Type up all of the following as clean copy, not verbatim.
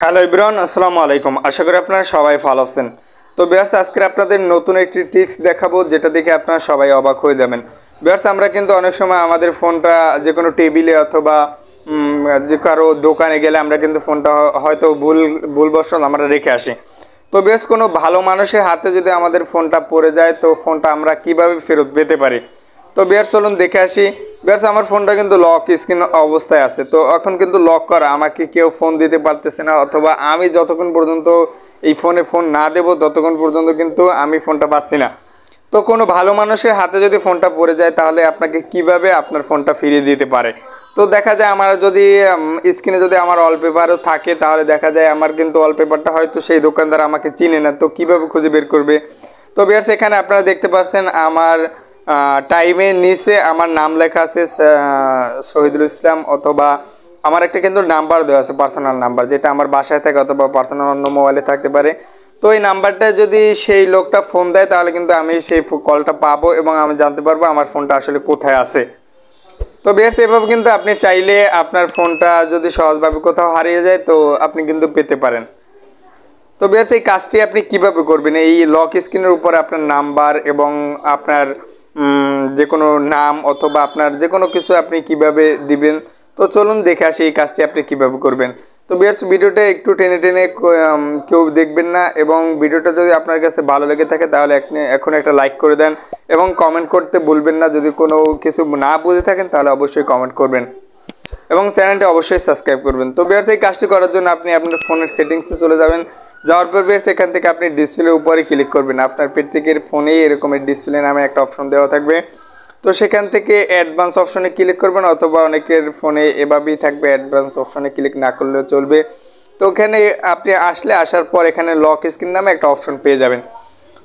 Hello everyone, আসসালামু আলাইকুম। আশা করি আপনারা সবাই ভালো আছেন। তো বিয়ার্স, আজকে আপনাদের নতুন একটি ট্রিক্স দেখাবো, যেটা দেখে আপনারা সবাই অবাক হয়ে যাবেন। বিয়ার্স, আমরা কিন্তু অনেক সময় আমাদের ফোনটা যে কোনো টেবিলে অথবা যে কারো দোকানে গেলে আমরা কিন্তু ফোনটা হয়তো ভুলবশত আমরা রেখে আসি। তো বিয়ার্স, কোনো ভালো মানুষের হাতে যদি আমাদের ফোনটা পড়ে যায়, তো ফোনটা আমরা কিভাবে ফেরত পেতে পারি? তো বিয়ার্স, চলুন দেখে আসি। বিয়ার্স, আমার ফোনটা কিন্তু লক স্ক্রিন অবস্থায় আছে। তো এখন কিন্তু লক করা, আমাকে কেউ ফোন দিতে পারতেছে না, অথবা আমি যতক্ষণ পর্যন্ত এই ফোন না দেবো ততক্ষণ পর্যন্ত কিন্তু আমি ফোনটা পাচ্ছি না। তো কোনো ভালো মানুষের হাতে যদি ফোনটা পড়ে যায়, তাহলে আপনাকে কিভাবে আপনার ফোনটা ফিরিয়ে দিতে পারে? তো দেখা যায় আমার যদি স্ক্রিনে যদি আমার ওয়ালপেপারও থাকে, তাহলে দেখা যায় আমার কিন্তু ওয়ালপেপারটা হয়তো সেই দোকানদার আমাকে চিনে না। তো কিভাবে খুঁজে বের করবে? তো বিয়ার্স, এখানে আপনারা দেখতে পাচ্ছেন আমার টাইমের নিচে আমার নাম লেখা আছে শহীদুল ইসলাম, অথবা আমার একটা কিন্তু নাম্বার দেওয়া আছে, পার্সোনাল নাম্বার, যেটা আমার বাসায় থাকে অথবা পার্সোনাল অন্য মোবাইলে থাকতে পারে। তো এই নাম্বারটা যদি সেই লোকটা ফোন দেয়, তাহলে কিন্তু আমি সেই কলটা পাবো এবং আমি জানতে পারবো আমার ফোনটা আসলে কোথায় আছে। তো বেশ, এভাবে কিন্তু আপনি চাইলে আপনার ফোনটা যদি সহজভাবে কোথাও হারিয়ে যায়, তো আপনি কিন্তু পেতে পারেন। তো বেশ, এই কাজটি আপনি কিভাবে করবেন? এই লক স্ক্রিনের উপরে আপনার নাম্বার এবং আপনার যে কোনো নাম অথবা আপনার যে কোনো কিছু আপনি কিভাবে দিবেন। তো চলুন দেখে আসি এই কাজটি আপনি কিভাবে করবেন। তো বেশ, ভিডিওটা একটু টেনে টেনে কেউ দেখবেন না, এবং ভিডিওটা যদি আপনার কাছে ভালো লেগে থাকে, তাহলে এখন একটা লাইক করে দেন এবং কমেন্ট করতে ভুলবেন না। যদি কোনো কিছু না বুঝে থাকেন, তাহলে অবশ্যই কমেন্ট করবেন এবং চ্যানেলটি অবশ্যই সাবস্ক্রাইব করবেন। তো বিয়ার্স, এই কাজটি করার জন্য আপনি আপনার ফোনের সেটিংসে চলে যাবেন। যাওয়ার পর বিয়ার্স, এখান থেকে আপনি ডিসপ্লের উপরে ক্লিক করবেন। আপনার প্রত্যেকের ফোনেই এরকমের ডিসপ্লে নামে একটা অপশন দেওয়া থাকবে। তো সেখান থেকে অ্যাডভান্স অপশনে ক্লিক করবেন, অথবা অনেকের ফোনে এভাবেই থাকবে, অ্যাডভান্স অপশনে ক্লিক না করলেও চলবে। তো ওখানে আপনি আসার পর এখানে লক স্ক্রিন নামে একটা অপশন পেয়ে যাবেন।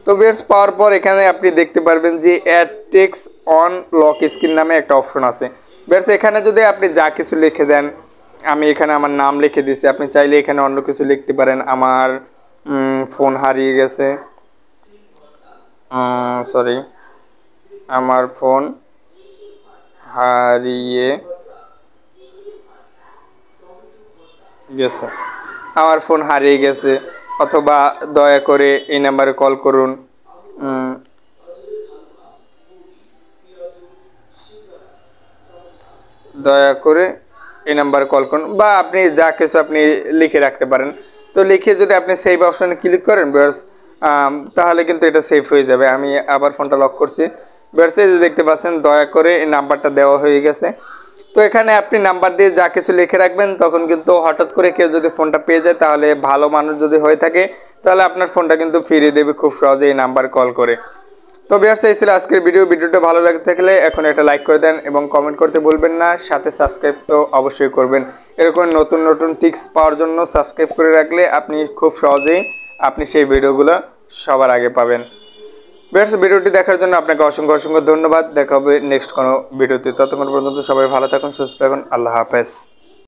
তো বিয়ার্স, পাওয়ার পর এখানে আপনি দেখতে পারবেন যে add text on lock screen নামে একটা অপশন আছে। বিয়ার্স, এখানে যদি আপনি যা কিছু লিখে দেন, আমি এখানে আমার নাম লিখে দিয়েছি, আপনি চাইলে এখানে অন্য কিছু লিখতে পারেন। আমার ফোন হারিয়ে গেছে, সরি, আমার ফোন হারিয়ে গেছে, আমার ফোন হারিয়ে গেছে, অথবা দয়া করে এই নাম্বারে কল করুন, দয়া করে এই নাম্বারে কল করুন, বা আপনি যা কিছু আপনি লিখে রাখতে পারেন। তো লিখে যদি আপনি সেভ অপশনে ক্লিক করেন বিয়ার্স, তাহলে কিন্তু এটা সেভ হয়ে যাবে। আমি আবার ফোনটা লক করছি। বিয়ার্স, এই যে দেখতে পাচ্ছেন, দয়া করে এই নাম্বারটা দেওয়া হয়ে গেছে। তো এখানে আপনি নাম্বার দিয়ে যা কিছু লিখে রাখবেন, তখন কিন্তু হঠাৎ করে কেউ যদি ফোনটা পেয়ে যায়, তাহলে ভালো মানুষ যদি হয়ে থাকে, তাহলে আপনার ফোনটা কিন্তু ফিরিয়ে দেবে খুব সহজে এই নাম্বার কল করে। তো বিয়ার্স, এই ছিল আজকের ভিডিওটা ভালো লাগে থাকলে এখন একটা লাইক করে দেন এবং কমেন্ট করতে ভুলবেন না, সাথে সাবস্ক্রাইব তো অবশ্যই করবেন। এরকম নতুন নতুন টিপস পাওয়ার জন্য সাবস্ক্রাইব করে রাখলে আপনি খুব সহজেই আপনি সেই ভিডিওগুলো সবার আগে পাবেন। বিয়ার্স, ভিডিওটি দেখার জন্য আপনাকে অসংখ্য অসংখ্য ধন্যবাদ। দেখা হবে নেক্সট কোনো ভিডিওতে। ততক্ষণ পর্যন্ত সবাই ভালো থাকুন, সুস্থ থাকুন। আল্লাহ হাফেজ।